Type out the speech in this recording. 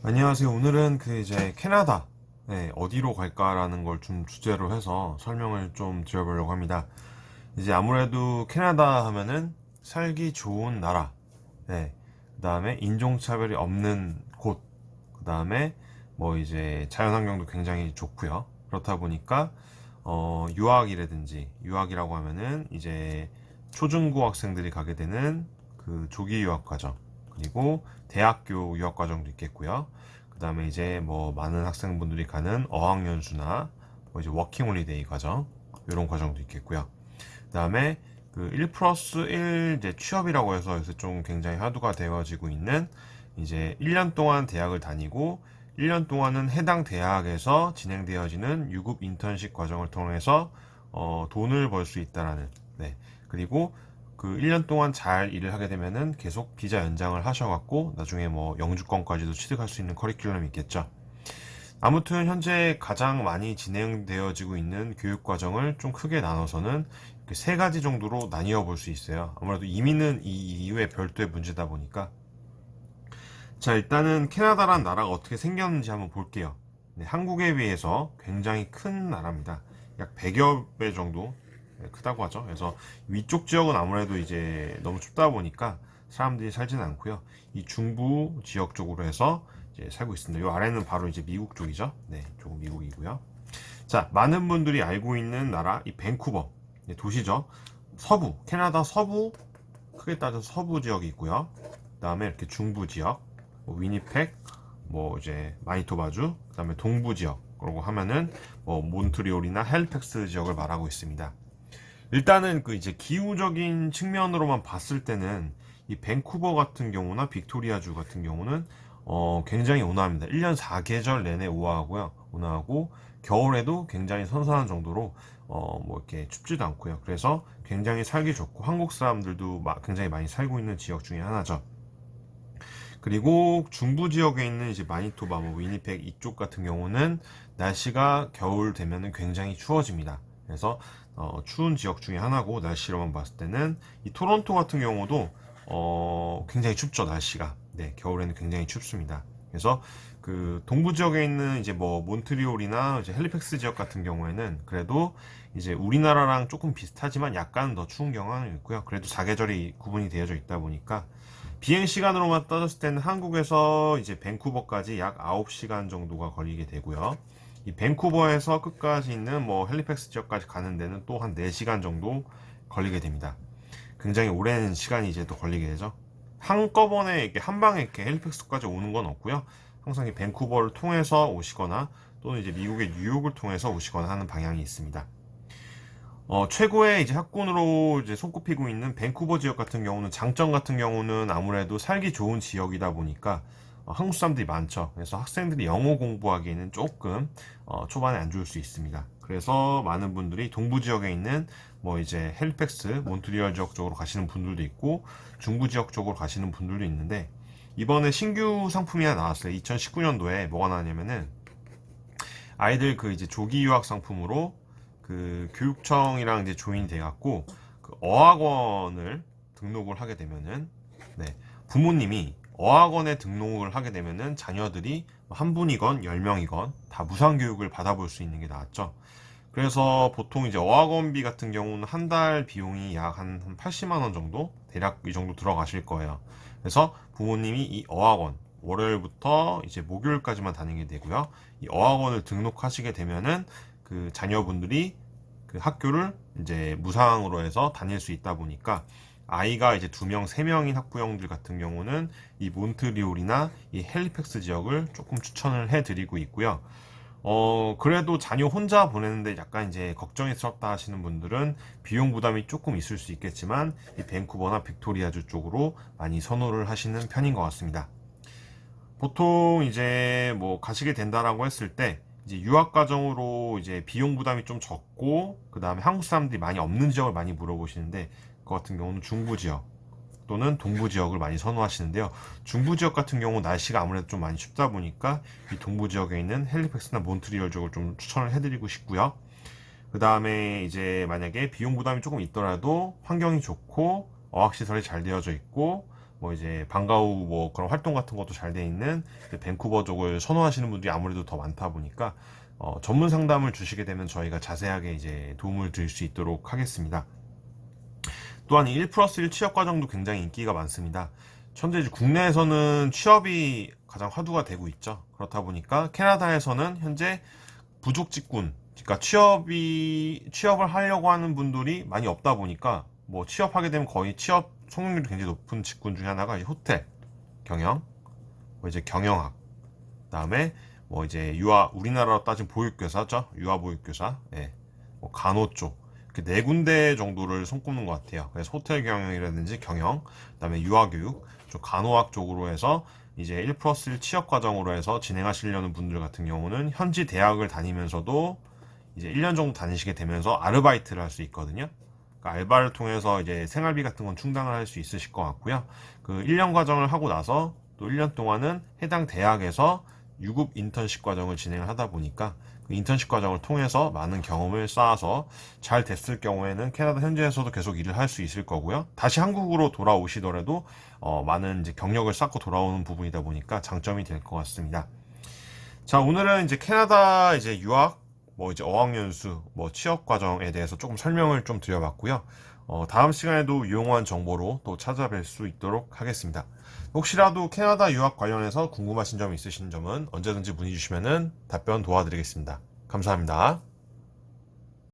안녕하세요. 오늘은 이제 캐나다, 어디로 갈까라는 걸 좀 주제로 해서 설명을 좀 드려보려고 합니다. 이제 아무래도 캐나다 하면은 살기 좋은 나라, 그 다음에 인종차별이 없는 곳, 그 다음에 뭐 이제 자연환경도 굉장히 좋고요. 그렇다 보니까 유학이라고 하면은 이제 초중고 학생들이 가게 되는 그 조기 유학 과정, 그리고 대학교 유학 과정도 있겠고요. 그 다음에 이제 뭐 많은 학생분들이 가는 어학연수나 뭐 이제 워킹홀리데이 과정, 이런 과정도 있겠고요. 그 다음에 그 1 플러스 1 이제 취업이라고 해서 요새 좀 굉장히 화두가 되어지고 있는, 이제 1년 동안 대학을 다니고 1년 동안은 해당 대학에서 진행되어지는 유급 인턴십 과정을 통해서 돈을 벌 수 있다라는, 그리고 그 1년 동안 잘 일을 하게 되면은 계속 비자 연장을 하셔갖고 나중에 뭐 영주권까지도 취득할 수 있는 커리큘럼이 있겠죠. 아무튼 현재 가장 많이 진행되어지고 있는 교육 과정을 좀 크게 나눠서는 이렇게 세 가지 정도로 나뉘어 볼 수 있어요. 아무래도 이민은 이 이후에 별도의 문제다 보니까. 자, 일단은 캐나다란 나라가 어떻게 생겼는지 한번 볼게요. 네, 한국에 비해서 굉장히 큰 나라입니다. 약 100여 배 정도 크다고 하죠. 그래서 위쪽 지역은 아무래도 이제 너무 춥다 보니까 사람들이 살지는 않고요. 이 중부 지역 쪽으로 해서 이제 살고 있습니다. 이 아래는 바로 이제 미국 쪽이죠. 네, 조금 미국이고요. 자, 많은 분들이 알고 있는 나라, 이 밴쿠버, 도시죠. 서부, 캐나다 서부, 크게 따져서 서부 지역이 있고요. 그 다음에 이렇게 중부 지역, 뭐 위니펙, 뭐 이제 마니토바주, 그 다음에 동부 지역, 그러고 하면은 뭐 몬트리올이나 헬리팩스 지역을 말하고 있습니다. 일단은 그 이제 기후적인 측면으로만 봤을 때는 이 밴쿠버 같은 경우나 빅토리아주 같은 경우는 굉장히 온화합니다. 1년 4계절 내내 온화하고 겨울에도 굉장히 선선한 정도로 뭐 이렇게 춥지도 않고요. 그래서 굉장히 살기 좋고 한국 사람들도 굉장히 많이 살고 있는 지역 중에 하나죠. 그리고 중부 지역에 있는 이제 마니토바, 뭐 위니펙 이쪽 같은 경우는 날씨가 겨울 되면은 굉장히 추워집니다. 그래서 추운 지역 중에 하나고, 날씨로만 봤을 때는 이 토론토 같은 경우도 굉장히 춥죠, 날씨가. 네, 겨울에는 굉장히 춥습니다. 그래서 그 동부 지역에 있는 이제 뭐 몬트리올이나 이제 헬리팩스 지역 같은 경우에는 그래도 이제 우리나라랑 조금 비슷하지만 약간 더 추운 경향이 있고요. 그래도 사계절이 구분이 되어져 있다 보니까 비행 시간으로만 따졌을 때는 한국에서 이제 밴쿠버까지 약 9시간 정도가 걸리게 되고요. 이 밴쿠버에서 끝까지 있는 뭐 헬리팩스 지역까지 가는 데는 또 한 4시간 정도 걸리게 됩니다. 굉장히 오랜 시간이 이제 또 걸리게 되죠. 한꺼번에 이렇게 한 방에 이렇게 헬리팩스까지 오는 건 없고요. 항상 이 밴쿠버를 통해서 오시거나 또는 이제 미국의 뉴욕을 통해서 오시거나 하는 방향이 있습니다. 최고의 이제 학군으로 이제 손꼽히고 있는 밴쿠버 지역 같은 경우는, 장점 같은 경우는 아무래도 살기 좋은 지역이다 보니까 한국 사람들이 많죠. 그래서 학생들이 영어 공부하기에는 조금 초반에 안 좋을 수 있습니다. 그래서 많은 분들이 동부 지역에 있는 뭐 이제 헬리팩스, 몬트리올 지역 쪽으로 가시는 분들도 있고 중부 지역 쪽으로 가시는 분들도 있는데, 이번에 신규 상품이 하나 나왔어요. 2019년도에 뭐가 나왔냐면은 아이들 그 이제 조기 유학 상품으로 그 교육청이랑 이제 조인이 돼갖고 그 어학원을 등록을 하게 되면은, 부모님이 어학원에 등록을 하게 되면은 자녀들이 한 분이건 10명이건 다 무상교육을 받아볼 수 있는 게 나왔죠. 그래서 보통 이제 어학원비 같은 경우는 한 달 비용이 약 한 80만 원 정도, 대략 이 정도 들어가실 거예요. 그래서 부모님이 이 어학원 월요일부터 이제 목요일까지만 다니게 되고요. 이 어학원을 등록하시게 되면은 그 자녀분들이 그 학교를 이제 무상으로 해서 다닐 수 있다 보니까, 아이가 이제 2명, 3명인 학부형들 같은 경우는 이 몬트리올이나 이 헬리팩스 지역을 조금 추천을 해드리고 있고요. 그래도 자녀 혼자 보내는데 약간 이제 걱정스럽다 하시는 분들은 비용 부담이 조금 있을 수 있겠지만 이 밴쿠버나 빅토리아주 쪽으로 많이 선호를 하시는 편인 것 같습니다. 보통 이제 뭐 가시게 된다라고 했을 때 이제 유학 과정으로 이제 비용 부담이 좀 적고, 그 다음에 한국 사람들이 많이 없는 지역을 많이 물어보시는데, 그 같은 경우는 중부 지역 또는 동부 지역을 많이 선호하시는데요. 중부 지역 같은 경우 날씨가 아무래도 좀 많이 춥다 보니까 이 동부 지역에 있는 헬리팩스나 몬트리올 쪽을 좀 추천을 해드리고 싶고요. 그 다음에 이제 만약에 비용 부담이 조금 있더라도 환경이 좋고 어학시설이 잘 되어져 있고 뭐 이제 방과 후 뭐 그런 활동 같은 것도 잘 돼 있는 밴쿠버 쪽을 선호하시는 분들이 아무래도 더 많다 보니까 전문 상담을 주시게 되면 저희가 자세하게 이제 도움을 드릴 수 있도록 하겠습니다. 또한 이 1+1 취업 과정도 굉장히 인기가 많습니다. 현재 이제 국내에서는 취업이 가장 화두가 되고 있죠. 그렇다 보니까 캐나다에서는 현재 부족 직군, 그러니까 취업을 하려고 하는 분들이 많이 없다 보니까 뭐 취업하게 되면 거의 취업 성공률이 굉장히 높은 직군 중에 하나가 이제 호텔, 경영, 뭐 이제 경영학, 그다음에 뭐 이제 우리나라로 따지면 보육교사죠. 유아보육교사, 예, 뭐 간호 쪽. 이렇게 네 군데 정도를 손꼽는 것 같아요. 그래서 호텔 경영이라든지 경영, 그다음에 유아교육, 좀 간호학 쪽으로 해서 이제 1+1 취업 과정으로 해서 진행하시려는 분들 같은 경우는 현지 대학을 다니면서도 이제 1년 정도 다니시게 되면서 아르바이트를 할 수 있거든요. 그러니까 알바를 통해서 이제 생활비 같은 건 충당을 할 수 있으실 것 같고요. 그 1년 과정을 하고 나서 또 1년 동안은 해당 대학에서 유급 인턴십 과정을 진행을 하다 보니까 그 인턴십 과정을 통해서 많은 경험을 쌓아서 잘 됐을 경우에는 캐나다 현지에서도 계속 일을 할 수 있을 거고요. 다시 한국으로 돌아오시더라도 많은 이제 경력을 쌓고 돌아오는 부분이다 보니까 장점이 될 것 같습니다. 자, 오늘은 이제 캐나다 이제 유학, 뭐 이제 어학연수, 뭐 취업 과정에 대해서 조금 설명을 좀 드려봤고요. 다음 시간에도 유용한 정보로 또 찾아뵐 수 있도록 하겠습니다. 혹시라도 캐나다 유학 관련해서 궁금하신 점 있으신 점은 언제든지 문의 주시면 답변 도와드리겠습니다. 감사합니다.